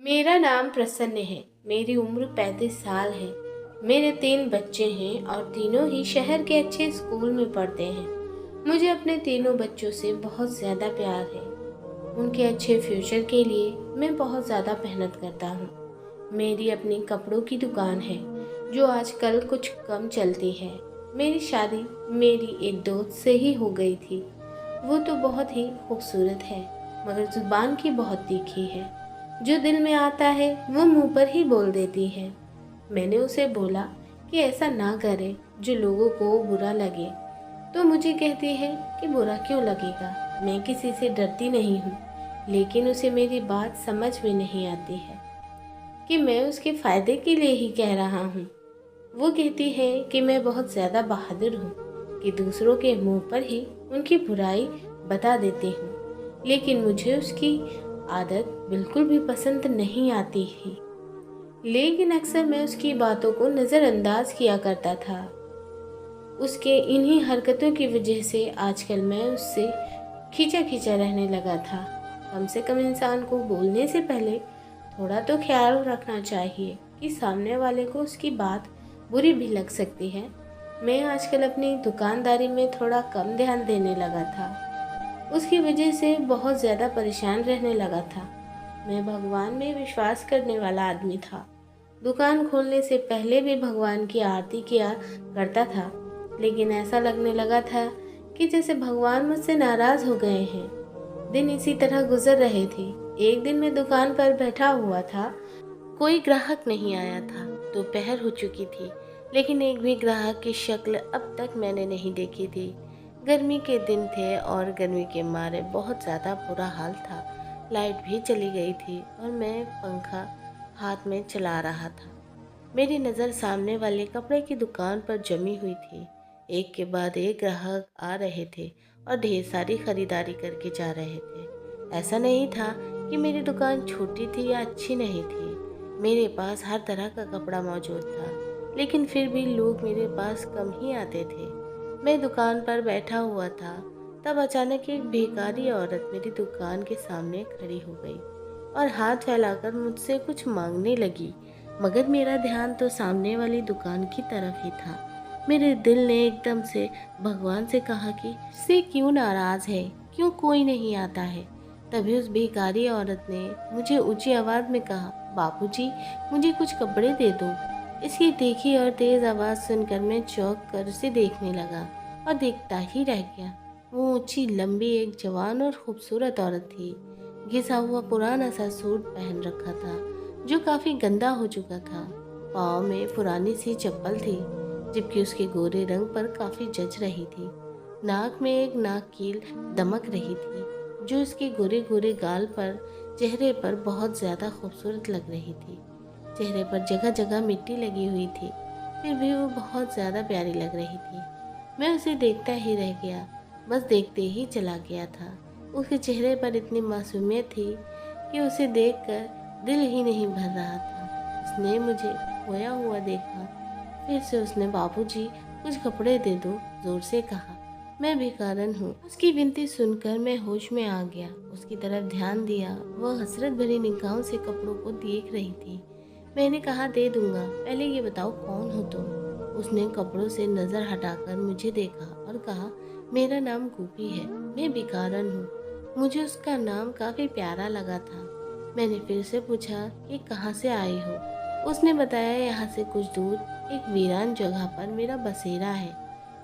मेरा नाम प्रसन्न है। मेरी उम्र 35 साल है। मेरे 3 बच्चे हैं और तीनों ही शहर के अच्छे स्कूल में पढ़ते हैं। मुझे अपने तीनों बच्चों से बहुत ज़्यादा प्यार है। उनके अच्छे फ्यूचर के लिए मैं बहुत ज़्यादा मेहनत करता हूँ। मेरी अपनी कपड़ों की दुकान है जो आजकल कुछ कम चलती है। मेरी शादी मेरी एक दोस्त से ही हो गई थी। वो तो बहुत ही खूबसूरत है मगर ज़ुबान की बहुत तीखी है। जो दिल में आता है वो मुंह पर ही बोल देती है। मैंने उसे बोला कि ऐसा ना करे जो लोगों को बुरा लगे, तो मुझे कहती है कि बुरा क्यों लगेगा, मैं किसी से डरती नहीं हूँ। लेकिन उसे मेरी बात समझ में नहीं आती है कि मैं उसके फायदे के लिए ही कह रहा हूँ। वो कहती है कि मैं बहुत ज़्यादा बहादुर हूँ कि दूसरों के मुंह पर ही उनकी बुराई बता देती हूँ। लेकिन मुझे उसकी आदत बिल्कुल भी पसंद नहीं आती ही। लेकिन अक्सर मैं उसकी बातों को नज़रअंदाज किया करता था। उसके इन्हीं हरकतों की वजह से आजकल मैं उससे खींचा खींचा रहने लगा था। कम से कम इंसान को बोलने से पहले थोड़ा तो ख्याल रखना चाहिए कि सामने वाले को उसकी बात बुरी भी लग सकती है। मैं आजकल अपनी दुकानदारी में थोड़ा कम ध्यान देने लगा था। उसकी वजह से बहुत ज़्यादा परेशान रहने लगा था। मैं भगवान में विश्वास करने वाला आदमी था। दुकान खोलने से पहले भी भगवान की आरती किया करता था। लेकिन ऐसा लगने लगा था कि जैसे भगवान मुझसे नाराज़ हो गए हैं। दिन इसी तरह गुजर रहे थे। एक दिन मैं दुकान पर बैठा हुआ था। कोई ग्राहक नहीं आया था। दोपहर हो चुकी थी, लेकिन एक भी ग्राहक की शक्ल अब तक मैंने नहीं देखी थी। गर्मी के दिन थे और गर्मी के मारे बहुत ज़्यादा बुरा हाल था। लाइट भी चली गई थी और मैं पंखा हाथ में चला रहा था। मेरी नज़र सामने वाले कपड़े की दुकान पर जमी हुई थी। एक के बाद एक ग्राहक आ रहे थे और ढेर सारी खरीदारी करके जा रहे थे। ऐसा नहीं था कि मेरी दुकान छोटी थी या अच्छी नहीं थी। मेरे पास हर तरह का कपड़ा मौजूद था, लेकिन फिर भी लोग मेरे पास कम ही आते थे। मैं दुकान पर बैठा हुआ था, तब अचानक एक भिखारी औरत मेरी दुकान के सामने खड़ी हो गई और हाथ फैलाकर मुझसे कुछ मांगने लगी। मगर मेरा ध्यान तो सामने वाली दुकान की तरफ ही था। मेरे दिल ने एकदम से भगवान से कहा कि से क्यों नाराज है, क्यों कोई नहीं आता है। तभी उस भिखारी औरत ने मुझे ऊंची आवाज में कहा, बाबूजी, मुझे कुछ कपड़े दे दो। इसकी तीखी और तेज आवाज सुनकर मैं चौंक कर उसे देखने लगा और देखता ही रह गया। वो ऊंची लंबी एक जवान और खूबसूरत औरत थी। घिसा हुआ पुराना सा सूट पहन रखा था जो काफी गंदा हो चुका था। पाँव में पुरानी सी चप्पल थी, जबकि उसके गोरे रंग पर काफी जच रही थी। नाक में एक नाक कील दमक रही थी जो उसके गोरे गोरे गाल पर चेहरे पर बहुत ज्यादा खूबसूरत लग रही थी। चेहरे पर जगह जगह मिट्टी लगी हुई थी, फिर भी वो बहुत ज्यादा प्यारी लग रही थी। मैं उसे देखता ही रह गया, बस देखते ही चला गया था। उसके चेहरे पर इतनी मासूमियत थी कि उसे देखकर दिल ही नहीं भर रहा था। उसने मुझे खोया हुआ देखा। फिर से उसने बाबूजी कुछ कपड़े दे दो जोर से कहा। मैं भिखारन हूँ। उसकी विनती सुनकर मैं होश में आ गया। उसकी तरफ ध्यान दिया। वह हसरत भरी निगाहों से कपड़ों को देख रही थी। मैंने कहा, दे दूंगा, पहले ये बताओ कौन हो तुम। उसने कपड़ों से नजर हटाकर मुझे देखा और कहा, मेरा नाम गोपी है, मैं भिखारन हूँ। मुझे उसका नाम काफी प्यारा लगा था। मैंने फिर से पूछा कि कहाँ से आई हो। उसने बताया, यहाँ से कुछ दूर एक वीरान जगह पर मेरा बसेरा है,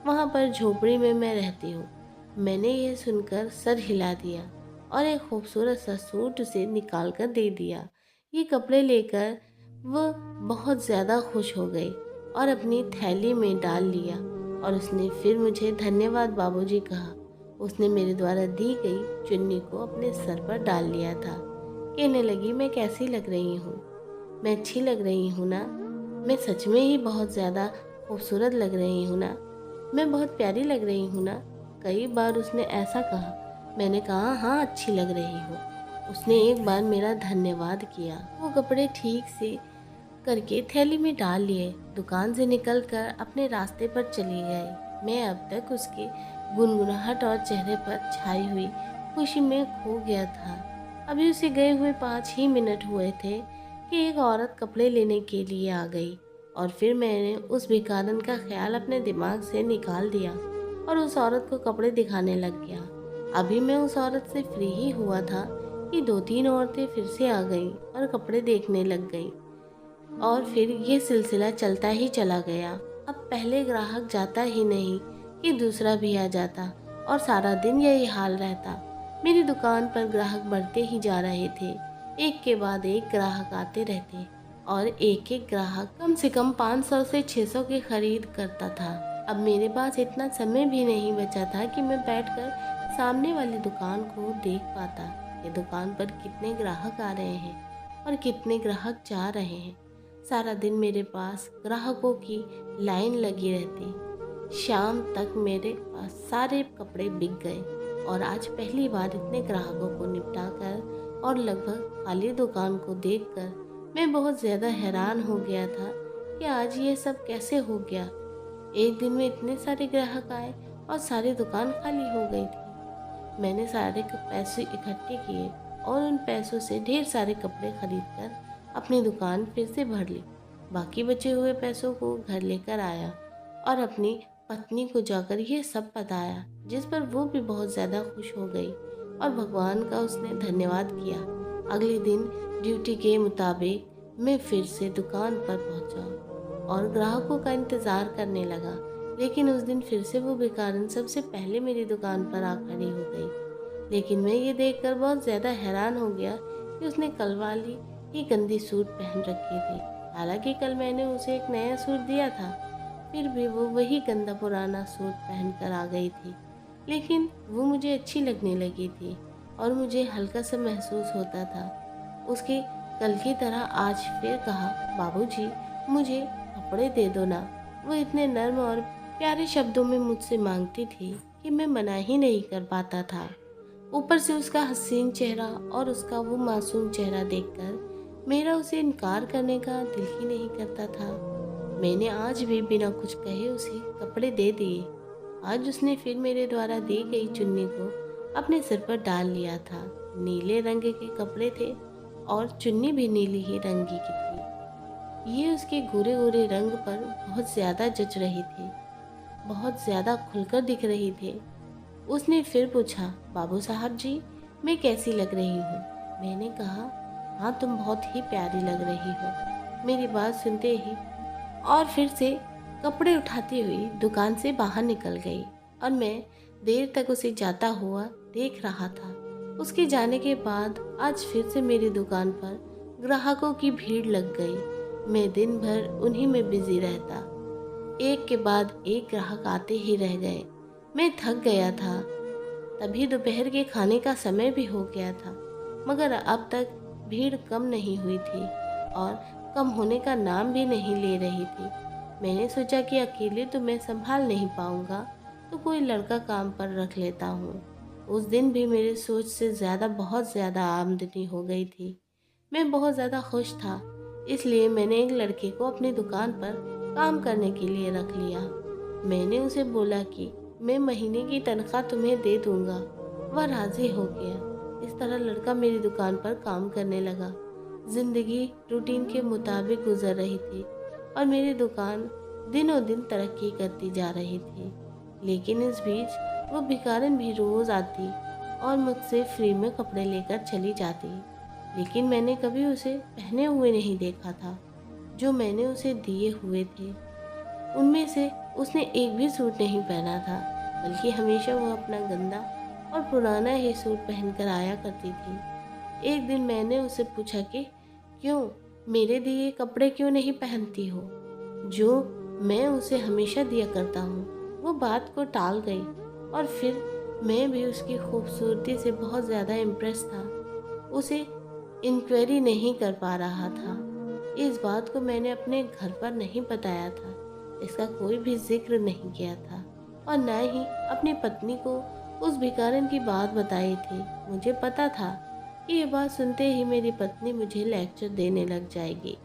वहाँ पर झोपड़ी में मैं रहती हूँ। मैंने यह सुनकर सर हिला दिया और एक खूबसूरत सा सूट उसे निकाल कर दे दिया। ये कपड़े लेकर वह बहुत ज़्यादा खुश हो गई और अपनी थैली में डाल लिया और उसने फिर मुझे धन्यवाद बाबूजी कहा। उसने मेरे द्वारा दी गई चुन्नी को अपने सर पर डाल लिया था। कहने लगी, मैं कैसी लग रही हूँ? मैं अच्छी लग रही हूँ ना? मैं सच में ही बहुत ज़्यादा खूबसूरत लग रही हूँ ना? मैं बहुत प्यारी लग रही हूँ ना? कई बार उसने ऐसा कहा। मैंने कहा, हाँ, अच्छी लग रही हो। उसने एक बार मेरा धन्यवाद किया। वो कपड़े ठीक से करके थैली में डाल लिए, दुकान से निकलकर अपने रास्ते पर चली गई। मैं अब तक उसके गुनगुनाहट और चेहरे पर छाई हुई खुशी में खो गया था। अभी उसे गए हुए 5 ही मिनट हुए थे कि एक औरत कपड़े लेने के लिए आ गई और फिर मैंने उस भिखारन का ख्याल अपने दिमाग से निकाल दिया और उस औरत को कपड़े दिखाने लग गया। अभी मैं उस औरत से फ्री ही हुआ था कि 2-3 औरतें फिर से आ गईं और कपड़े देखने लग गईं और फिर ये सिलसिला चलता ही चला गया। अब पहले ग्राहक जाता ही नहीं कि दूसरा भी आ जाता और सारा दिन यही हाल रहता। मेरी दुकान पर ग्राहक बढ़ते ही जा रहे थे। एक के बाद एक ग्राहक आते रहते और एक एक ग्राहक कम से कम 500 से 600 की खरीद करता था। अब मेरे पास इतना समय भी नहीं बचा था कि मैं बैठकर सामने वाली दुकान को देख पाता कि दुकान पर कितने ग्राहक आ रहे हैं और कितने ग्राहक जा रहे हैं। सारा दिन मेरे पास ग्राहकों की लाइन लगी रहती। शाम तक मेरे पास सारे कपड़े बिक गए और आज पहली बार इतने ग्राहकों को निपटा कर और लगभग खाली दुकान को देखकर मैं बहुत ज़्यादा हैरान हो गया था कि आज ये सब कैसे हो गया। एक दिन में इतने सारे ग्राहक आए और सारी दुकान खाली हो गई थी। मैंने सारे पैसे इकट्ठे किए और उन पैसों से ढेर सारे कपड़े खरीदकर अपनी दुकान फिर से भर ली। बाकी बचे हुए पैसों को घर लेकर आया और अपनी पत्नी को जाकर ये सब बताया, जिस पर वो भी बहुत ज़्यादा खुश हो गई और भगवान का उसने धन्यवाद किया। अगले दिन ड्यूटी के मुताबिक मैं फिर से दुकान पर पहुंचा और ग्राहकों का इंतज़ार करने लगा, लेकिन उस दिन फिर से वो भिखारन सबसे पहले मेरी दुकान पर आ खड़ी हो गई। लेकिन मैं ये देखकर बहुत ज़्यादा हैरान हो गया कि उसने कल वाली ही गंदी सूट पहन रखी थी। हालांकि कल मैंने उसे एक नया सूट दिया था, फिर भी वो वही गंदा पुराना सूट पहन कर आ गई थी। लेकिन वो मुझे अच्छी लगने लगी थी और मुझे हल्का सा महसूस होता था। उसके कल की तरह आज फिर कहा, बाबूजी मुझे कपड़े दे दो ना। वो इतने नर्म और प्यारे शब्दों में मुझसे मांगती थी कि मैं मना ही नहीं कर पाता था। ऊपर से उसका हसीन चेहरा और उसका वो मासूम चेहरा देखकर मेरा उसे इनकार करने का दिल ही नहीं करता था। मैंने आज भी बिना कुछ कहे उसे कपड़े दे दिए। आज उसने फिर मेरे द्वारा दी गई चुन्नी को अपने सिर पर डाल लिया था। नीले रंग के कपड़े थे और चुन्नी भी नीली ही रंग की थी। ये उसके गोरे गोरे रंग पर बहुत ज़्यादा जच रही थी, बहुत ज़्यादा खुलकर दिख रही थी। उसने फिर पूछा, बाबू साहब जी मैं कैसी लग रही हूँ? मैंने कहा, हाँ तुम बहुत ही प्यारी लग रही हो। मेरी बात सुनते ही और फिर से कपड़े उठाती हुई दुकान से बाहर निकल गई और मैं देर तक उसे जाता हुआ देख रहा था। उसके जाने के बाद आज फिर से मेरी दुकान पर ग्राहकों की भीड़ लग गई। मैं दिन भर उन्हीं में बिजी रहता। एक के बाद एक ग्राहक आते ही रह गए। मैं थक गया था। तभी दोपहर के खाने का समय भी हो गया था, मगर अब तक भीड़ कम नहीं हुई थी और कम होने का नाम भी नहीं ले रही थी। मैंने सोचा कि अकेले तो मैं संभाल नहीं पाऊंगा, तो कोई लड़का काम पर रख लेता हूँ। उस दिन भी मेरे सोच से ज़्यादा बहुत ज़्यादा आमदनी हो गई थी। मैं बहुत ज़्यादा खुश था, इसलिए मैंने एक लड़के को अपनी दुकान पर काम करने के लिए रख लिया। मैंने उसे बोला कि मैं महीने की तनख्वाह तुम्हें दे दूंगा। वह राज़ी हो गया। इस तरह लड़का मेरी दुकान पर काम करने लगा। जिंदगी रूटीन के मुताबिक गुजर रही थी और मेरी दुकान दिनों दिन तरक्की करती जा रही थी। लेकिन इस बीच वो भिखारन भी रोज़ आती और मुझसे फ्री में कपड़े लेकर चली जाती। लेकिन मैंने कभी उसे पहने हुए नहीं देखा था। जो मैंने उसे दिए हुए थे उनमें से उसने एक भी सूट नहीं पहना था, बल्कि हमेशा वो अपना गंदा और पुराना ही सूट पहनकर आया करती थी। एक दिन मैंने उसे पूछा कि क्यों मेरे दिए कपड़े क्यों नहीं पहनती हो, जो मैं उसे हमेशा दिया करता हूँ। वो बात को टाल गई और फिर मैं भी उसकी खूबसूरती से बहुत ज़्यादा इम्प्रेस था। उसे इंक्वायरी नहीं कर पा रहा था। इस बात को मैंने अपने घर पर नहीं बताया था, इसका कोई भी जिक्र नहीं किया था और न ही अपनी पत्नी को उस भिखारन की बात बताई थी। मुझे पता था कि ये बात सुनते ही मेरी पत्नी मुझे लेक्चर देने लग जाएगी।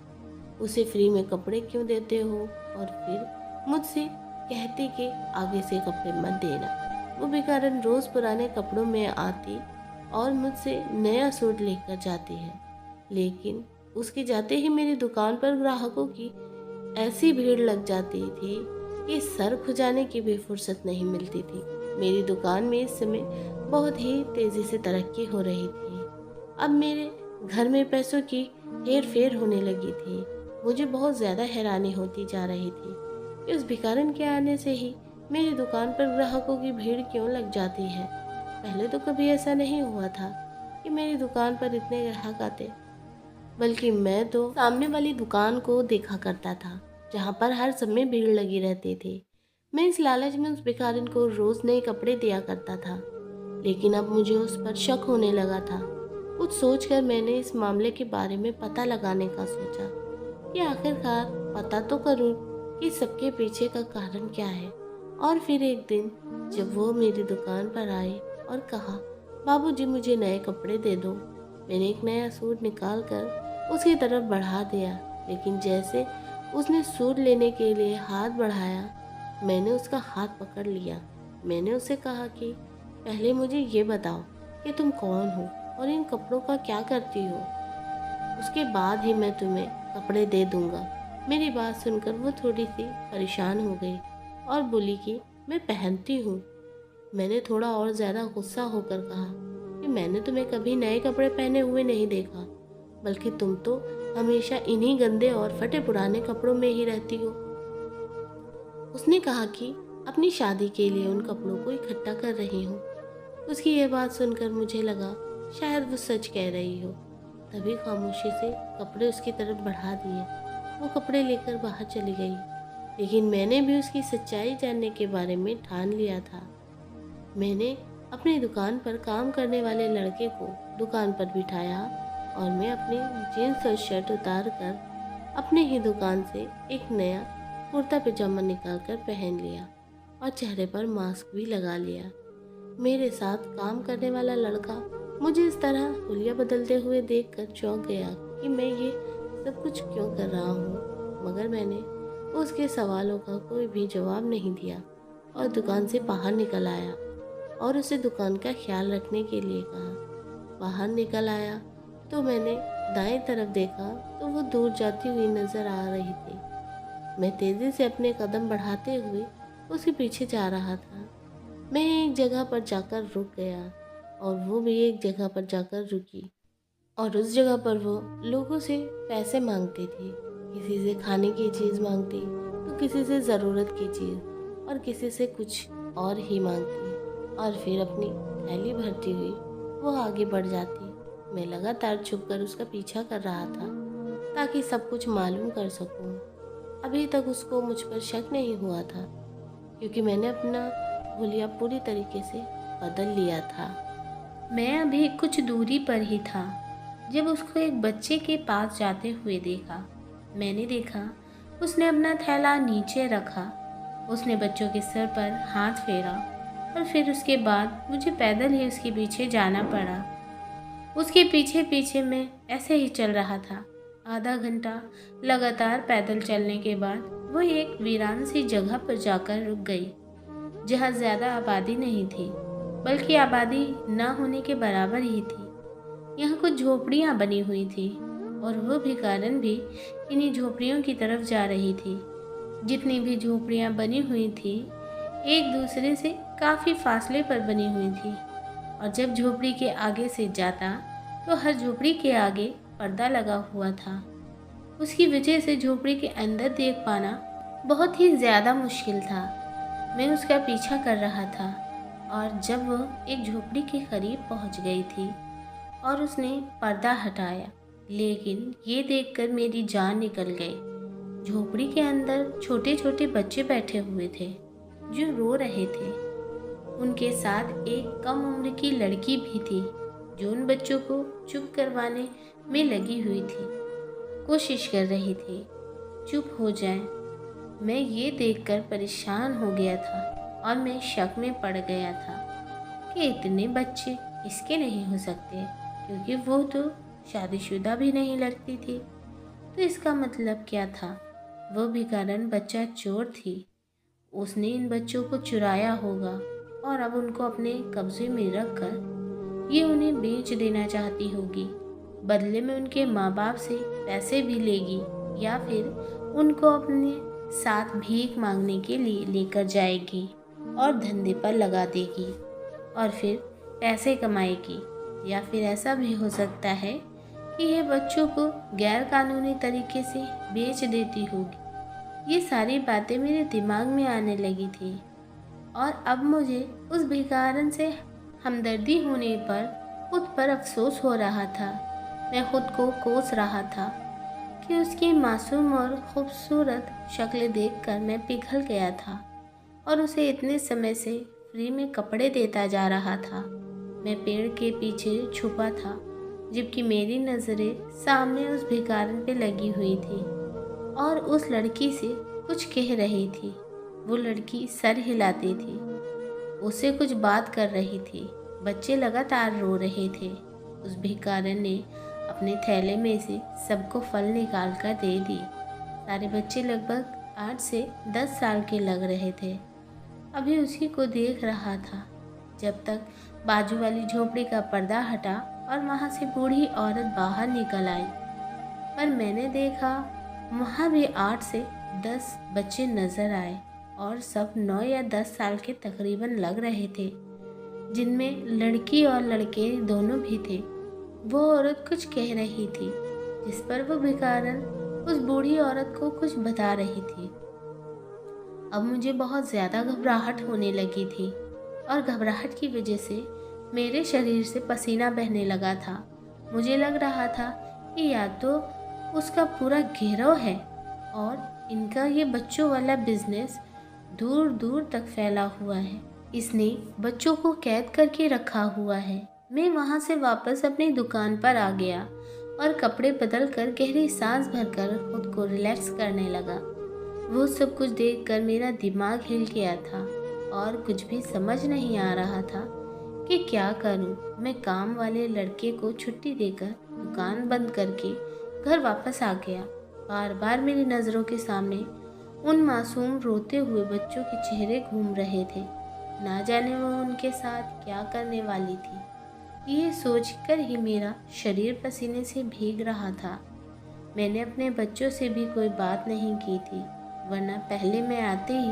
उसे फ्री में कपड़े क्यों देते हो, और फिर मुझसे कहती कि आगे से कपड़े मत देना। वो भिखारन रोज़ पुराने कपड़ों में आती और मुझसे नया सूट लेकर जाती है। लेकिन उसके जाते ही मेरी दुकान पर ग्राहकों की ऐसी भीड़ लग जाती थी कि सर खुजाने की भी फुर्सत नहीं मिलती थी। मेरी दुकान में इस समय बहुत ही तेज़ी से तरक्की हो रही थी। अब मेरे घर में पैसों की हेर फेर होने लगी थी। मुझे बहुत ज़्यादा हैरानी होती जा रही थी कि उस भिखारन के आने से ही मेरी दुकान पर ग्राहकों की भीड़ क्यों लग जाती है। पहले तो कभी ऐसा नहीं हुआ था कि मेरी दुकान पर इतने ग्राहक आते, बल्कि मैं तो सामने वाली दुकान को देखा करता था जहाँ पर हर समय भीड़ लगी रहती थी। मैं इस लालच में उस भिखारिन को रोज नए कपड़े दिया करता था, लेकिन अब मुझे उस पर शक होने लगा था। कुछ सोचकर मैंने इस मामले के बारे में पता लगाने का सोचा कि आखिरकार पता तो करूं कि सबके पीछे का कारण क्या है। और फिर एक दिन जब वो मेरी दुकान पर आए और कहा, बाबूजी मुझे नए कपड़े दे दो, मैंने एक नया सूट निकाल कर उसकी तरफ बढ़ा दिया। लेकिन जैसे उसने सूट लेने के लिए हाथ बढ़ाया, मैंने उसका हाथ पकड़ लिया। मैंने उससे कहा कि पहले मुझे ये बताओ कि तुम कौन हो और इन कपड़ों का क्या करती हो, उसके बाद ही मैं तुम्हें कपड़े दे दूंगा। मेरी बात सुनकर वो थोड़ी सी परेशान हो गई और बोली कि मैं पहनती हूँ। मैंने थोड़ा और ज़्यादा गुस्सा होकर कहा कि मैंने तुम्हें कभी नए कपड़े पहने हुए नहीं देखा, बल्कि तुम तो हमेशा इन्हीं गंदे और फटे पुराने कपड़ों में ही रहती हो। उसने कहा कि अपनी शादी के लिए उन कपड़ों को इकट्ठा कर रही हूँ। उसकी यह बात सुनकर मुझे लगा शायद वो सच कह रही हो। तभी खामोशी से कपड़े उसकी तरफ बढ़ा दिए। वो कपड़े लेकर बाहर चली गई, लेकिन मैंने भी उसकी सच्चाई जानने के बारे में ठान लिया था। मैंने अपनी दुकान पर काम करने वाले लड़के को दुकान पर बिठाया और मैं अपनी जीन्स और शर्ट उतार कर अपने ही दुकान से एक नया कुर्ता पजामा निकाल कर पहन लिया और चेहरे पर मास्क भी लगा लिया। मेरे साथ काम करने वाला लड़का मुझे इस तरह हुलिया बदलते हुए देखकर चौंक गया कि मैं ये सब कुछ क्यों कर रहा हूँ, मगर मैंने उसके सवालों का कोई भी जवाब नहीं दिया और दुकान से बाहर निकल आया और उसे दुकान का ख्याल रखने के लिए कहा। बाहर निकल आया तो मैंने दाएं तरफ देखा तो वो दूर जाती हुई नजर आ रही थी। मैं तेजी से अपने कदम बढ़ाते हुए उसके पीछे जा रहा था। मैं एक जगह पर जाकर रुक गया और वो भी एक जगह पर जाकर रुकी, और उस जगह पर वो लोगों से पैसे मांगती थी। किसी से खाने की चीज़ मांगती तो किसी से ज़रूरत की चीज़ और किसी से कुछ और ही मांगती, और फिर अपनी थैली भरती हुई वो आगे बढ़ जाती। मैं लगातार छुपकर उसका पीछा कर रहा था ताकि सब कुछ मालूम कर सकूं। अभी तक उसको मुझ पर शक नहीं हुआ था क्योंकि मैंने अपना हुलिया पूरी तरीके से बदल लिया था। मैं अभी कुछ दूरी पर ही था जब उसको एक बच्चे के पास जाते हुए देखा। मैंने देखा उसने अपना थैला नीचे रखा, उसने बच्चों के सर पर हाथ फेरा और फिर उसके बाद मुझे पैदल ही उसके पीछे जाना पड़ा। उसके पीछे पीछे मैं ऐसे ही चल रहा था। आधा घंटा लगातार पैदल चलने के बाद वो एक वीरान सी जगह पर जाकर रुक गई, जहाँ ज़्यादा आबादी नहीं थी, बल्कि आबादी न होने के बराबर ही थी। यहाँ कुछ झोपड़ियाँ बनी हुई थी और वो भिखारन भी इन्हीं झोपड़ियों की तरफ जा रही थी। जितनी भी झोपड़ियाँ बनी हुई थी एक दूसरे से काफ़ी फासले पर बनी हुई थी, और जब झोपड़ी के आगे से जाता तो हर झोपड़ी के आगे पर्दा लगा हुआ था। उसकी वजह से झोपड़ी के अंदर देख पाना बहुत ही ज़्यादा मुश्किल था। मैं उसका पीछा कर रहा था और जब वह एक झोपड़ी के करीब पहुंच गई थी और उसने पर्दा हटाया, लेकिन ये देखकर मेरी जान निकल गई। झोपड़ी के अंदर छोटे छोटे बच्चे बैठे हुए थे जो रो रहे थे। उनके साथ एक कम उम्र की लड़की भी थी जो उन बच्चों को चुप करवाने में लगी हुई थी, कोशिश कर रही थी चुप हो जाएं। मैं ये देखकर परेशान हो गया था और मैं शक में पड़ गया था कि इतने बच्चे इसके नहीं हो सकते, क्योंकि वो तो शादीशुदा भी नहीं लगती थी। तो इसका मतलब क्या था? वो भिखारन बच्चा चोर थी। उसने इन बच्चों को चुराया होगा और अब उनको अपने कब्जे में रखकर ये उन्हें बेच देना चाहती होगी। बदले में उनके माँ बाप से पैसे भी लेगी या फिर उनको अपने साथ भीख मांगने के लिए लेकर जाएगी और धंधे पर लगा देगी और फिर पैसे कमाएगी। या फिर ऐसा भी हो सकता है कि ये बच्चों को गैर कानूनी तरीके से बेच देती होगी। ये सारी बातें मेरे दिमाग में आने लगी थी और अब मुझे उस भिखारन से हमदर्दी होने पर खुद पर अफसोस हो रहा था। मैं खुद को कोस रहा था कि उसकी मासूम और खूबसूरत शक्ल देखकर मैं पिघल गया था और उसे इतने समय से फ्री में कपड़े देता जा रहा था। मैं पेड़ के पीछे छुपा था जबकि मेरी नज़रें सामने उस भिखारन पे लगी हुई थी और उस लड़की से कुछ कह रही थी। वो लड़की सर हिलाती थी, उससे कुछ बात कर रही थी। बच्चे लगातार रो रहे थे। उस भिखारन ने अपने थैले में से सबको फल निकाल कर दे दी। सारे बच्चे लगभग 8 से 10 साल के लग रहे थे। अभी उसी को देख रहा था जब तक बाजू वाली झोपड़ी का पर्दा हटा और वहाँ से बूढ़ी औरत बाहर निकल आई। पर मैंने देखा वहाँ भी 8 से 10 बच्चे नज़र आए और सब 9 या 10 साल के तकरीबन लग रहे थे, जिनमें लड़की और लड़के दोनों भी थे। वो औरत कुछ कह रही थी जिस पर वो भिखारन उस बूढ़ी औरत को कुछ बता रही थी। अब मुझे बहुत ज़्यादा घबराहट होने लगी थी और घबराहट की वजह से मेरे शरीर से पसीना बहने लगा था। मुझे लग रहा था कि या तो उसका पूरा गिरोह है और इनका ये बच्चों वाला बिजनेस दूर दूर तक फैला हुआ है। इसने बच्चों को कैद करके रखा हुआ है। मैं वहाँ से वापस अपनी दुकान पर आ गया और कपड़े बदल कर गहरी सांस भरकर खुद को रिलैक्स करने लगा। वो सब कुछ देखकर मेरा दिमाग हिल गया था और कुछ भी समझ नहीं आ रहा था कि क्या करूं। मैं काम वाले लड़के को छुट्टी देकर दुकान बंद करके घर वापस आ गया। बार बार मेरी नज़रों के सामने उन मासूम रोते हुए बच्चों के चेहरे घूम रहे थे। ना जाने वो उनके साथ क्या करने वाली थी। ये सोचकर ही मेरा शरीर पसीने से भीग रहा था। मैंने अपने बच्चों से भी कोई बात नहीं की थी, वरना पहले मैं आते ही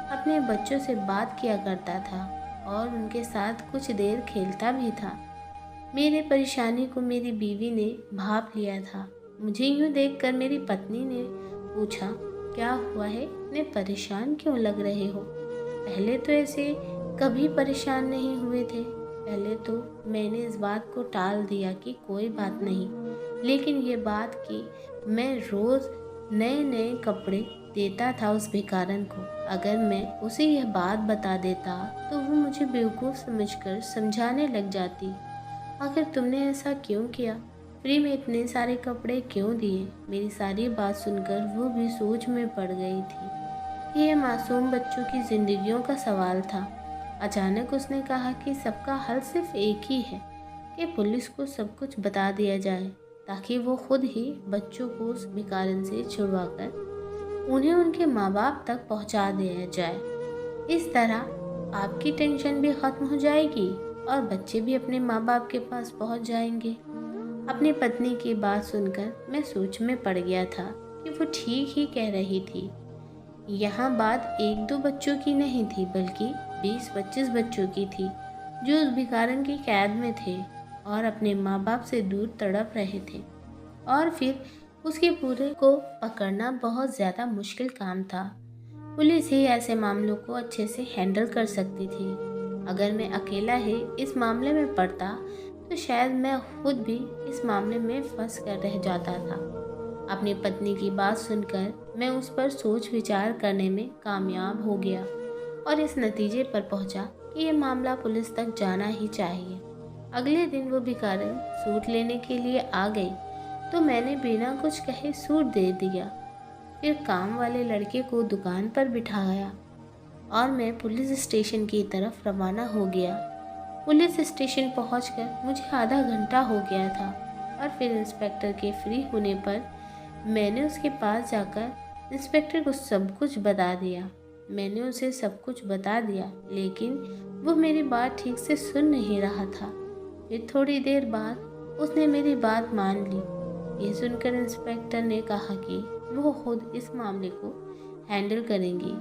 अपने बच्चों से बात किया करता था और उनके साथ कुछ देर खेलता भी था। मेरी परेशानी को मेरी बीवी ने भाप लिया था। मुझे यूँ देखकर मेरी पत्नी ने पूछा, क्या हुआ है, इतने परेशान क्यों लग रहे हो? पहले तो ऐसे कभी परेशान नहीं हुए थे। पहले तो मैंने इस बात को टाल दिया कि कोई बात नहीं, लेकिन ये बात कि मैं रोज़ नए नए कपड़े देता था उस भिखारन को, अगर मैं उसे यह बात बता देता तो वो मुझे बेवकूफ़ समझकर समझाने लग जाती। आखिर तुमने ऐसा क्यों किया? फ्री में इतने सारे कपड़े क्यों दिए? मेरी सारी बात सुनकर वो भी सोच में पड़ गई थी कि यह मासूम बच्चों की ज़िंदगियों का सवाल था। अचानक उसने कहा कि सबका हल सिर्फ एक ही है कि पुलिस को सब कुछ बता दिया जाए ताकि वो खुद ही बच्चों को उस भिखारन से छुड़वाकर उन्हें उनके माँ बाप तक पहुँचा दिया जाए। इस तरह आपकी टेंशन भी ख़त्म हो जाएगी और बच्चे भी अपने माँ बाप के पास पहुँच जाएंगे। अपनी पत्नी की बात सुनकर मैं सोच में पड़ गया था कि वो ठीक ही कह रही थी। यहाँ बात 1-2 बच्चों की नहीं थी बल्कि 20-25 बच्चों की थी जो उस भिखारन की कैद में थे और अपने माँ बाप से दूर तड़प रहे थे। और फिर उसके पूरे को पकड़ना बहुत ज़्यादा मुश्किल काम था। पुलिस ही ऐसे मामलों को अच्छे से हैंडल कर सकती थी। अगर मैं अकेला ही इस मामले में पड़ता तो शायद मैं खुद भी इस मामले में फंस कर रह जाता था। अपनी पत्नी की बात सुनकर मैं उस पर सोच विचार करने में कामयाब हो गया और इस नतीजे पर पहुंचा कि ये मामला पुलिस तक जाना ही चाहिए। अगले दिन वो भिखारन सूट लेने के लिए आ गई तो मैंने बिना कुछ कहे सूट दे दिया। फिर काम वाले लड़के को दुकान पर बिठाया और मैं पुलिस स्टेशन की तरफ रवाना हो गया। पुलिस स्टेशन पहुंचकर मुझे आधा घंटा हो गया था और फिर इंस्पेक्टर के फ्री होने पर मैंने उसके पास जाकर इंस्पेक्टर को सब कुछ बता दिया। मैंने उसे सब कुछ बता दिया लेकिन वो मेरी बात ठीक से सुन नहीं रहा था। फिर थोड़ी देर बाद उसने मेरी बात मान ली। ये सुनकर इंस्पेक्टर ने कहा कि वो खुद इस मामले को हैंडल करेंगी।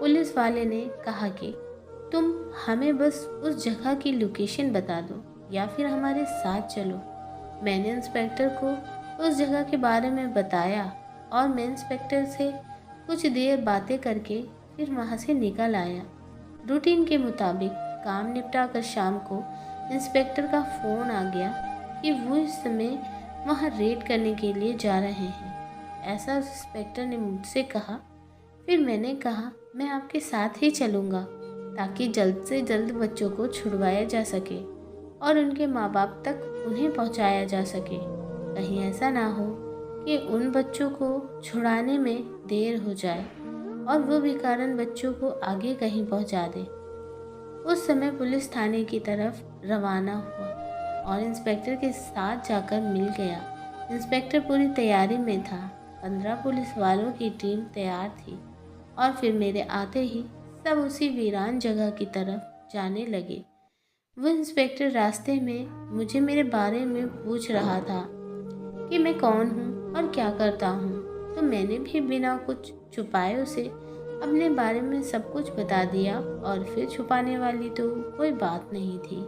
पुलिस वाले ने कहा कि तुम हमें बस उस जगह की लोकेशन बता दो या फिर हमारे साथ चलो। मैंने इंस्पेक्टर को उस जगह के बारे में बताया और मैं इंस्पेक्टर से कुछ देर बातें करके फिर वहाँ से निकल आया। रूटीन के मुताबिक काम निपटा कर शाम को इंस्पेक्टर का फ़ोन आ गया कि वो इस समय वहाँ रेड करने के लिए जा रहे हैं। ऐसा उस इंस्पेक्टर ने मुझसे कहा। फिर मैंने कहा मैं आपके साथ ही चलूँगा ताकि जल्द से जल्द बच्चों को छुड़वाया जा सके और उनके माँ बाप तक उन्हें पहुँचाया जा सके। कहीं ऐसा ना हो कि उन बच्चों को छुड़ाने में देर हो जाए और वो भी कारण बच्चों को आगे कहीं पहुँचा दे। उस समय पुलिस थाने की तरफ रवाना हुआ और इंस्पेक्टर के साथ जाकर मिल गया। इंस्पेक्टर पूरी तैयारी में था। 15 पुलिस वालों की टीम तैयार थी और फिर मेरे आते ही सब उसी वीरान जगह की तरफ जाने लगे। वो इंस्पेक्टर रास्ते में मुझे मेरे बारे में पूछ रहा था कि मैं कौन हूँ और क्या करता हूँ, तो मैंने भी बिना कुछ छुपाए उसे अपने बारे में सब कुछ बता दिया और फिर छुपाने वाली तो कोई बात नहीं थी।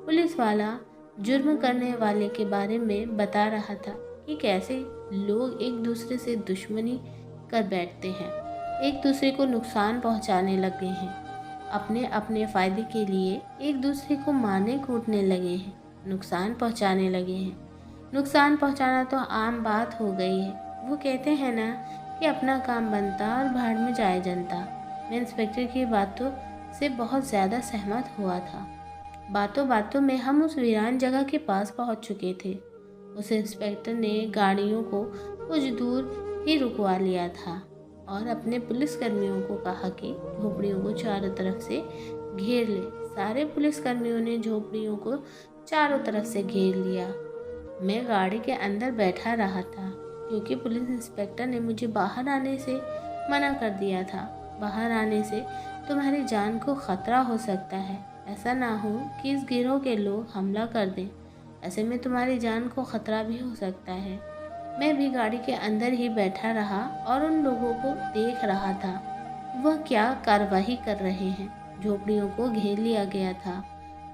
पुलिस वाला जुर्म करने वाले के बारे में बता रहा था कि कैसे लोग एक दूसरे से दुश्मनी कर बैठते हैं, एक दूसरे को नुकसान पहुंचाने लगे हैं, अपने अपने फ़ायदे के लिए एक दूसरे को मारने कूटने लगे हैं, नुकसान पहुंचाने लगे हैं। नुकसान पहुंचाना तो आम बात हो गई है। वो कहते हैं ना कि अपना काम बनता और भाड़ में जाए जनता। मैं इंस्पेक्टर की बातों से बहुत ज़्यादा सहमत हुआ था। बातों बातों में हम उस वीरान जगह के पास पहुंच चुके थे। उस इंस्पेक्टर ने गाड़ियों को कुछ दूर ही रुकवा लिया था और अपने पुलिसकर्मियों को कहा कि झोपड़ियों को चारों तरफ से घेर ले। सारे पुलिसकर्मियों ने झोपड़ियों को चारों तरफ से घेर लिया। मैं गाड़ी के अंदर बैठा रहा था क्योंकि पुलिस इंस्पेक्टर ने मुझे बाहर आने से मना कर दिया था। बाहर आने से तुम्हारी जान को खतरा हो सकता है। ऐसा ना हो कि इस गिरोह के लोग हमला कर दें। ऐसे में तुम्हारी जान को खतरा भी हो सकता है। मैं भी गाड़ी के अंदर ही बैठा रहा और उन लोगों को देख रहा था वह क्या कार्रवाई कर रहे हैं। झोपड़ियों को घेर लिया गया था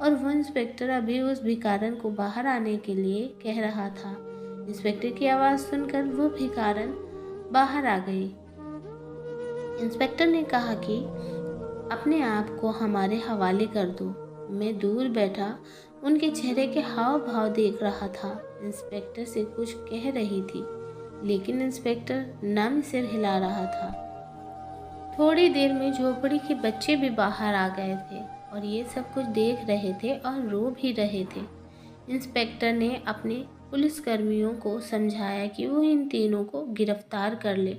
और वह इंस्पेक्टर अभी उस भिखारन को बाहर आने के लिए कह रहा था। इंस्पेक्टर की आवाज़ सुनकर वो भिखारन बाहर आ गई। इंस्पेक्टर ने कहा कि अपने आप को हमारे हवाले कर दो। मैं दूर बैठा उनके चेहरे के हाव भाव देख रहा था। इंस्पेक्टर से कुछ कह रही थी लेकिन इंस्पेक्टर नम सिर हिला रहा था। थोड़ी देर में झोपड़ी के बच्चे भी बाहर आ गए थे और ये सब कुछ देख रहे थे और रो भी रहे थे। इंस्पेक्टर ने अपने पुलिसकर्मियों को समझाया कि वो इन तीनों को गिरफ्तार कर ले।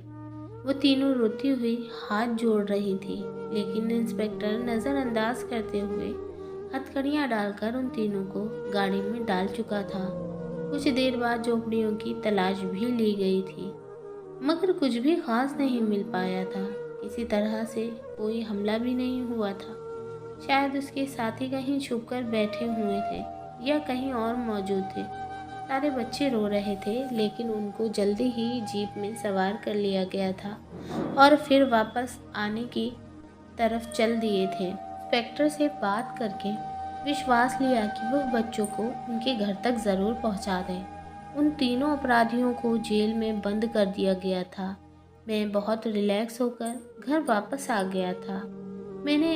वो तीनों रोती हुई हाथ जोड़ रही थी लेकिन इंस्पेक्टर नज़रअंदाज करते हुए हथकड़ियाँ डालकर उन तीनों को गाड़ी में डाल चुका था। कुछ देर बाद झोपड़ियों की तलाश भी ली गई थी मगर कुछ भी खास नहीं मिल पाया था। किसी तरह से कोई हमला भी नहीं हुआ था। शायद उसके साथी कहीं छुपकर बैठे हुए थे या कहीं और मौजूद थे। सारे बच्चे रो रहे थे लेकिन उनको जल्दी ही जीप में सवार कर लिया गया था और फिर वापस आने की तरफ चल दिए थे। इंस्पेक्टर से बात करके विश्वास लिया कि वो बच्चों को उनके घर तक ज़रूर पहुंचा दें। उन तीनों अपराधियों को जेल में बंद कर दिया गया था। मैं बहुत रिलैक्स होकर घर वापस आ गया था। मैंने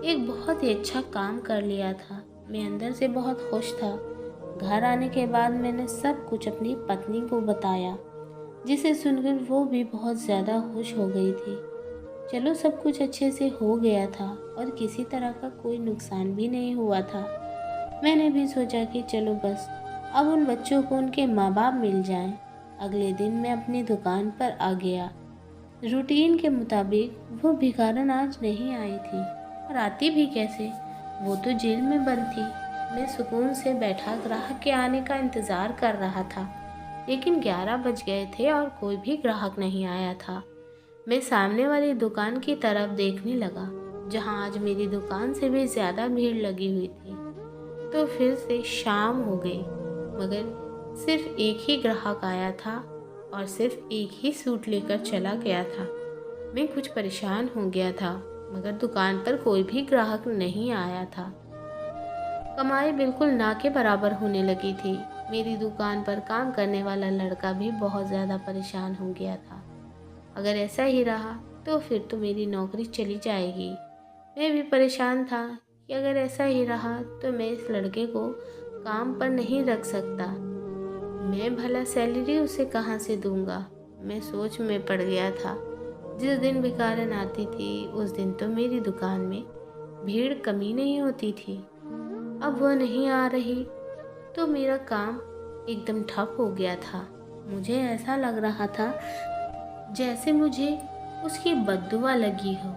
एक बहुत ही अच्छा काम कर लिया था। मैं अंदर से बहुत खुश था। घर आने के बाद मैंने सब कुछ अपनी पत्नी को बताया जिसे सुनकर वो भी बहुत ज़्यादा खुश हो गई थी। चलो सब कुछ अच्छे से हो गया था और किसी तरह का कोई नुकसान भी नहीं हुआ था। मैंने भी सोचा कि चलो बस अब उन बच्चों को उनके माँ बाप मिल जाएं। अगले दिन मैं अपनी दुकान पर आ गया। रूटीन के मुताबिक वो भिखारन आज नहीं आई थी और आती भी कैसे, वो तो जेल में बंद थी। मैं सुकून से बैठा ग्राहक के आने का इंतज़ार कर रहा था लेकिन 11 बज गए थे और कोई भी ग्राहक नहीं आया था। मैं सामने वाली दुकान की तरफ देखने लगा जहां आज मेरी दुकान से भी ज़्यादा भीड़ लगी हुई थी। तो फिर से शाम हो गई, मगर सिर्फ एक ही ग्राहक आया था और सिर्फ एक ही सूट लेकर चला गया था। मैं कुछ परेशान हो गया था, मगर दुकान पर कोई भी ग्राहक नहीं आया था। कमाई बिल्कुल ना के बराबर होने लगी थी। मेरी दुकान पर काम करने वाला लड़का भी बहुत ज़्यादा परेशान हो गया था। अगर ऐसा ही रहा तो फिर तो मेरी नौकरी चली जाएगी। मैं भी परेशान था कि अगर ऐसा ही रहा तो मैं इस लड़के को काम पर नहीं रख सकता। मैं भला सैलरी उसे कहाँ से दूंगा। मैं सोच में पड़ गया था। जिस दिन भिखारन आती थी उस दिन तो मेरी दुकान में भीड़ कमी नहीं होती थी। अब वह नहीं आ रही तो मेरा काम एकदम ठप हो गया था। मुझे ऐसा लग रहा था जैसे मुझे उसकी बद्दुआ लगी हो,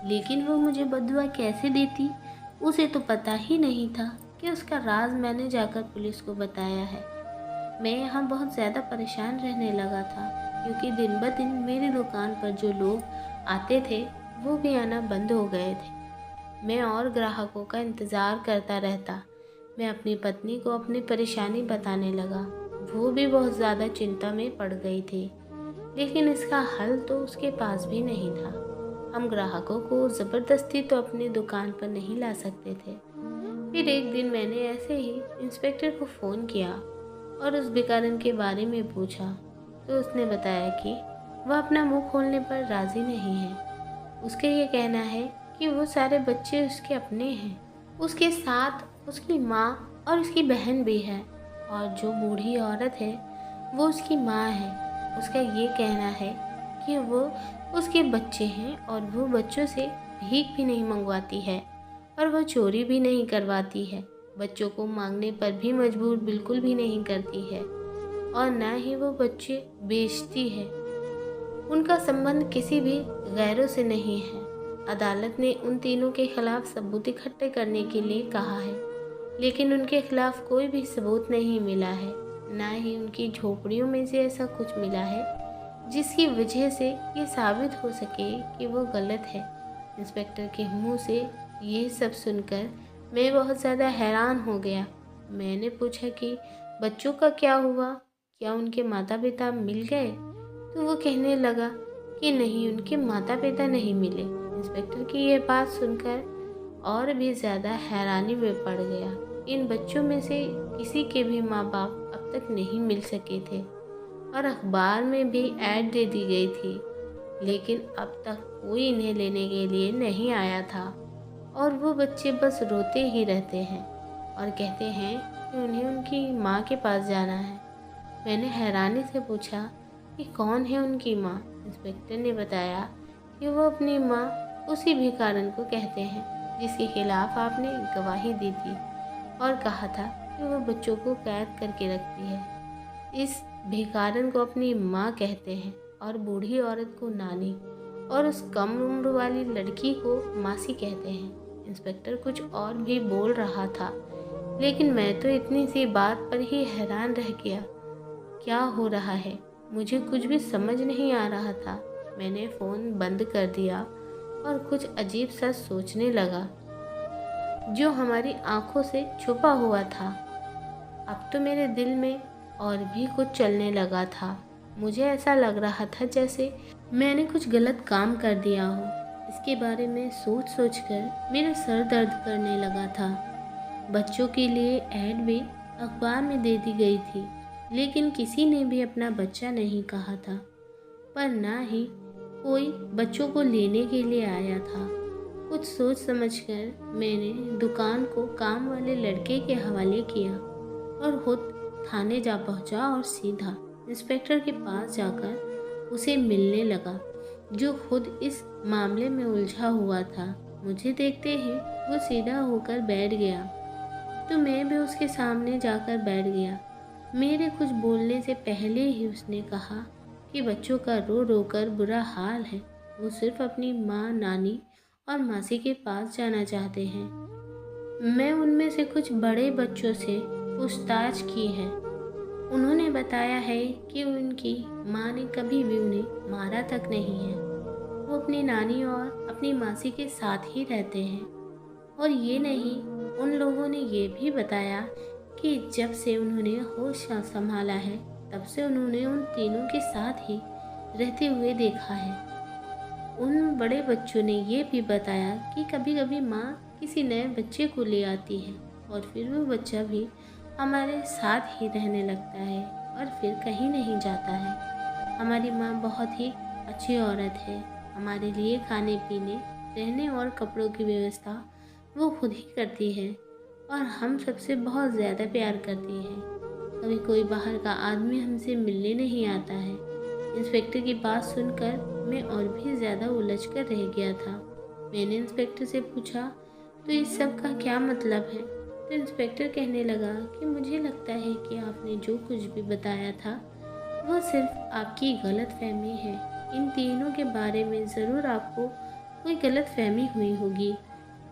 लेकिन वो मुझे बद्दुआ कैसे देती उसे तो पता ही नहीं था कि उसका राज मैंने जाकर पुलिस को बताया है। मैं यहाँ बहुत ज़्यादा परेशान रहने लगा था, क्योंकि दिन ब दिन मेरी दुकान पर जो लोग आते थे वो भी आना बंद हो गए थे। मैं और ग्राहकों का इंतज़ार करता रहता। मैं अपनी पत्नी को अपनी परेशानी बताने लगा। वो भी बहुत ज़्यादा चिंता में पड़ गई थी, लेकिन इसका हल तो उसके पास भी नहीं था। हम ग्राहकों को ज़बरदस्ती तो अपनी दुकान पर नहीं ला सकते थे। फिर एक दिन मैंने ऐसे ही इंस्पेक्टर को फ़ोन किया और उस भिखारन के बारे में पूछा, तो उसने बताया कि वह अपना मुंह खोलने पर राज़ी नहीं है। उसका ये कहना है कि वो सारे बच्चे उसके अपने हैं। उसके साथ उसकी माँ और उसकी बहन भी है, और जो बूढ़ी औरत है वो उसकी माँ है। उसका ये कहना है कि वो उसके बच्चे हैं और वो बच्चों से भीख भी नहीं मंगवाती है और वो चोरी भी नहीं करवाती है। बच्चों को मांगने पर भी मजबूर बिल्कुल भी नहीं करती है, और ना ही वो बच्चे बेचती है। उनका संबंध किसी भी गैरों से नहीं है। अदालत ने उन तीनों के खिलाफ सबूत इकट्ठे करने के लिए कहा है, लेकिन उनके खिलाफ कोई भी सबूत नहीं मिला है। ना ही उनकी झोपड़ियों में से ऐसा कुछ मिला है जिसकी वजह से ये साबित हो सके कि वो गलत है। इंस्पेक्टर के मुंह से ये सब सुनकर मैं बहुत ज़्यादा हैरान हो गया। मैंने पूछा कि बच्चों का क्या हुआ, क्या उनके माता पिता मिल गए? तो वो कहने लगा कि नहीं, उनके माता पिता नहीं मिले। इंस्पेक्टर की ये बात सुनकर और भी ज़्यादा हैरानी में पड़ गया। इन बच्चों में से किसी के भी माँ बाप अब तक नहीं मिल सके थे, और अखबार में भी ऐड दे दी गई थी, लेकिन अब तक कोई इन्हें लेने के लिए नहीं आया था। और वो बच्चे बस रोते ही रहते हैं और कहते हैं कि उन्हें उनकी माँ के पास जाना है। मैंने हैरानी से पूछा कि कौन है उनकी माँ। इंस्पेक्टर ने बताया कि वो अपनी माँ उसी भिखारन को कहते हैं जिसके खिलाफ आपने गवाही दी थी और कहा था कि वो बच्चों को कैद करके रखती है। इस भिखारन को अपनी माँ कहते हैं और बूढ़ी औरत को नानी और उस कम उम्र वाली लड़की को मासी कहते हैं। इंस्पेक्टर कुछ और भी बोल रहा था, लेकिन मैं तो इतनी सी बात पर ही हैरान रह गया। क्या हो रहा है मुझे कुछ भी समझ नहीं आ रहा था। मैंने फ़ोन बंद कर दिया और कुछ अजीब सा सोचने लगा जो हमारी आंखों से छुपा हुआ था। अब तो मेरे दिल में और भी कुछ चलने लगा था। मुझे ऐसा लग रहा था जैसे मैंने कुछ गलत काम कर दिया हो। इसके बारे में सोच सोच कर मेरा सर दर्द करने लगा था। बच्चों के लिए ऐड भी अखबार में दे दी गई थी, लेकिन किसी ने भी अपना बच्चा नहीं कहा था, पर ना ही कोई बच्चों को लेने के लिए आया था। कुछ सोच समझकर मैंने दुकान को काम वाले लड़के के हवाले किया और खुद थाने जा पहुंचा और सीधा इंस्पेक्टर के पास जाकर उसे मिलने लगा, जो खुद इस मामले में उलझा हुआ था। मुझे देखते ही वो सीधा होकर बैठ गया, तो मैं भी उसके सामने जाकर बैठ गया। मेरे कुछ बोलने से पहले ही उसने कहा कि बच्चों का रो रो कर बुरा हाल है। वो सिर्फ अपनी माँ, नानी और मासी के पास जाना चाहते हैं। मैं उनमें से कुछ बड़े बच्चों से पूछताछ की है। उन्होंने बताया है कि उनकी माँ ने कभी भी उन्हें मारा तक नहीं है। वो अपनी नानी और अपनी मासी के साथ ही रहते हैं, और ये नहीं उन लोगों ने ये भी बताया कि जब से उन्होंने होश संभाला है तब से उन्होंने उन तीनों के साथ ही रहते हुए देखा है। उन बड़े बच्चों ने ये भी बताया कि कभी कभी माँ किसी नए बच्चे को ले आती है और फिर वो बच्चा भी हमारे साथ ही रहने लगता है और फिर कहीं नहीं जाता है। हमारी माँ बहुत ही अच्छी औरत है। हमारे लिए खाने पीने, रहने और कपड़ों की व्यवस्था वो खुद ही करती है और हम सबसे बहुत ज़्यादा प्यार करती है। कभी कोई बाहर का आदमी हमसे मिलने नहीं आता है। इंस्पेक्टर की बात सुनकर मैं और भी ज़्यादा उलझ कर रह गया था। मैंने इंस्पेक्टर से पूछा, तो इस सब का क्या मतलब है? तो इंस्पेक्टर कहने लगा कि मुझे लगता है कि आपने जो कुछ भी बताया था वह सिर्फ आपकी गलत फहमी है। इन तीनों के बारे में ज़रूर आपको कोई गलत फहमी हुई होगी।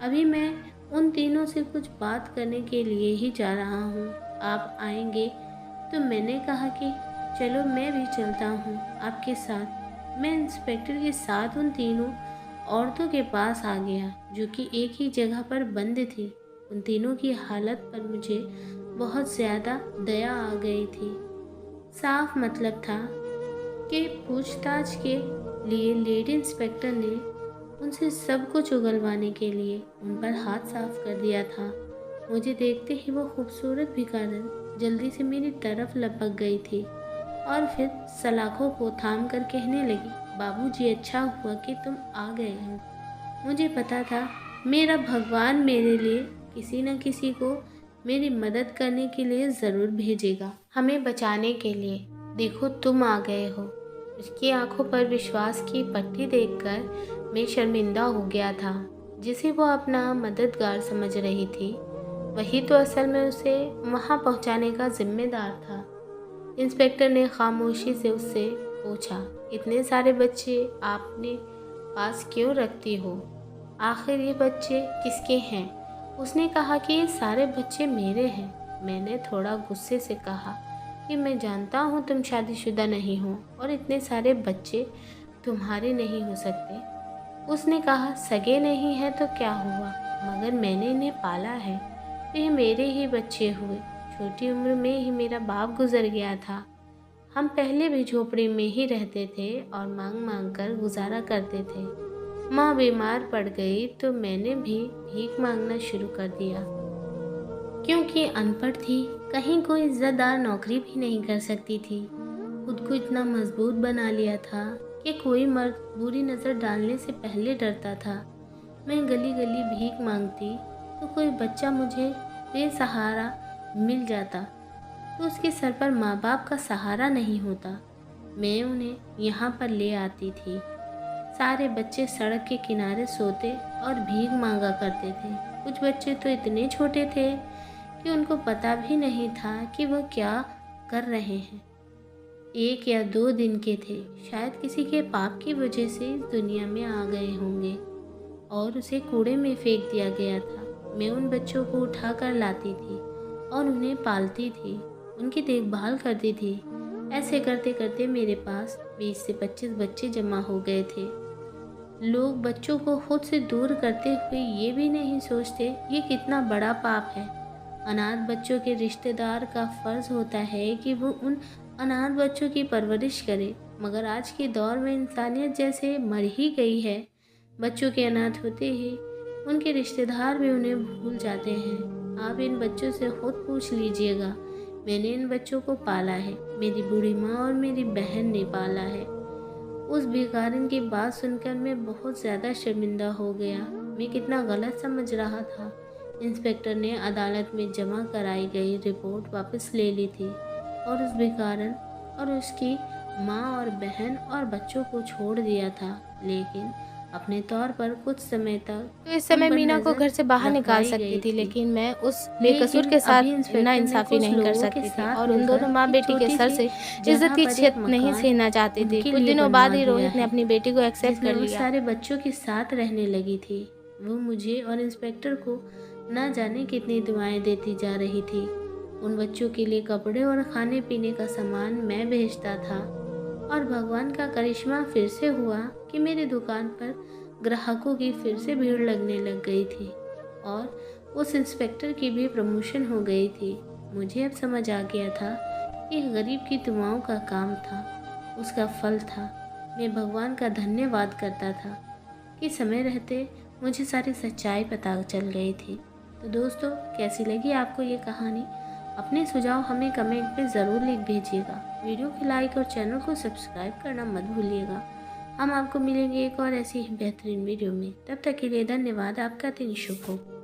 अभी मैं उन तीनों से कुछ बात करने के लिए ही जा रहा हूँ। आप आएंगे? तो मैंने कहा कि चलो मैं भी चलता हूँ आपके साथ। मैं इंस्पेक्टर के साथ उन तीनों औरतों के पास आ गया जो कि एक ही जगह पर बंद थी। उन तीनों की हालत पर मुझे बहुत ज़्यादा दया आ गई थी। साफ मतलब था कि पूछताछ के लिए लेडी इंस्पेक्टर ने उनसे सब कुछ उगलवाने के लिए उन पर हाथ साफ कर दिया था। मुझे देखते ही वो खूबसूरत भिखारन जल्दी से मेरी तरफ लपक गई थी और फिर सलाखों को थाम कर कहने लगी, बाबूजी, अच्छा हुआ कि तुम आ गए हो। मुझे पता था मेरा भगवान मेरे लिए किसी न किसी को मेरी मदद करने के लिए ज़रूर भेजेगा, हमें बचाने के लिए। देखो तुम आ गए हो। उसकी आंखों पर विश्वास की पट्टी देखकर मैं शर्मिंदा हो गया था। जिसे वो अपना मददगार समझ रही थी वही तो असल में उसे वहाँ पहुँचाने का जिम्मेदार था। इंस्पेक्टर ने खामोशी से उससे पूछा, इतने सारे बच्चे आपने पास क्यों रखती हो? आखिर ये बच्चे किसके हैं? उसने कहा कि ये सारे बच्चे मेरे हैं। मैंने थोड़ा गुस्से से कहा कि मैं जानता हूँ तुम शादीशुदा नहीं हो और इतने सारे बच्चे तुम्हारे नहीं हो सकते। उसने कहा, सगे नहीं है तो क्या हुआ, मगर मैंने इन्हें पाला है तो ये मेरे ही बच्चे हुए। छोटी उम्र में ही मेरा बाप गुजर गया था। हम पहले भी झोपड़ी में ही रहते थे और मांग मांग कर गुजारा करते थे। माँ बीमार पड़ गई तो मैंने भी भीख मांगना शुरू कर दिया। क्योंकि अनपढ़ थी, कहीं कोई इज्जतदार नौकरी भी नहीं कर सकती थी। खुद को इतना मजबूत बना लिया था कि कोई मर्द बुरी नज़र डालने से पहले डरता था। मैं गली गली भीख मांगती तो कोई बच्चा मुझे बेसहारा मिल जाता तो उसके सर पर माँ बाप का सहारा नहीं होता। मैं उन्हें यहाँ पर ले आती थी। सारे बच्चे सड़क के किनारे सोते और भीख मांगा करते थे। कुछ बच्चे तो इतने छोटे थे कि उनको पता भी नहीं था कि वह क्या कर रहे हैं। 1 या 2 दिन के थे, शायद किसी के पाप की वजह से इस दुनिया में आ गए होंगे और उसे कूड़े में फेंक दिया गया था। मैं उन बच्चों को उठा कर लाती थी और उन्हें पालती थी, उनकी देखभाल करती थी। ऐसे करते करते मेरे पास 20 से 25 बच्चे जमा हो गए थे। लोग बच्चों को खुद से दूर करते हुए ये भी नहीं सोचते ये कितना बड़ा पाप है। अनाथ बच्चों के रिश्तेदार का फ़र्ज होता है कि वो उन अनाथ बच्चों की परवरिश करे, मगर आज के दौर में इंसानियत जैसे मर ही गई है। बच्चों के अनाथ होते ही उनके रिश्तेदार भी उन्हें भूल जाते हैं। आप इन बच्चों से खुद पूछ लीजिएगा। मैंने इन बच्चों को पाला है, मेरी बूढ़ी माँ और मेरी बहन ने पाला है। उस भिखारिन की बात सुनकर मैं बहुत ज़्यादा शर्मिंदा हो गया। मैं कितना गलत समझ रहा था। इंस्पेक्टर ने अदालत में जमा कराई गई रिपोर्ट वापस ले ली थी और उस भिखारिन और उसकी माँ और बहन और बच्चों को छोड़ दिया था, लेकिन अपने तौर पर कुछ समय तक तो इस समय मीना को घर से बाहर निकाल सकती थी, लेकिन मैं उस बेकसूर के साथ नाइंसाफ़ी नहीं कर सकती थी और उन दोनों माँ बेटी के सर से इज्जत की छेद नहीं सहना चाहती थी। कुछ दिनों बाद ही रोहित ने अपनी बेटी को एक्सेप्ट कर लिया। सारे बच्चों के साथ रहने लगी थी। वो मुझे और इंस्पेक्टर को ना जाने कितनी दुआएं देती जा रही थी। उन बच्चों के लिए कपड़े और खाने पीने का सामान मैं भेजता था और भगवान का करिश्मा फिर से हुआ कि मेरी दुकान पर ग्राहकों की फिर से भीड़ लगने लग गई थी और उस इंस्पेक्टर की भी प्रमोशन हो गई थी। मुझे अब समझ आ गया था कि गरीब की दुआओं का काम था, उसका फल था। मैं भगवान का धन्यवाद करता था कि समय रहते मुझे सारी सच्चाई पता चल गई थी। तो दोस्तों, कैसी लगी आपको ये कहानी? अपने सुझाव हमें कमेंट में ज़रूर लिख भेजिएगा। वीडियो को लाइक और चैनल को सब्सक्राइब करना मत भूलिएगा। हम आपको मिलेंगे एक और ऐसी ही बेहतरीन वीडियो में। तब तक के लिए धन्यवाद। आपका दिन शुभ हो।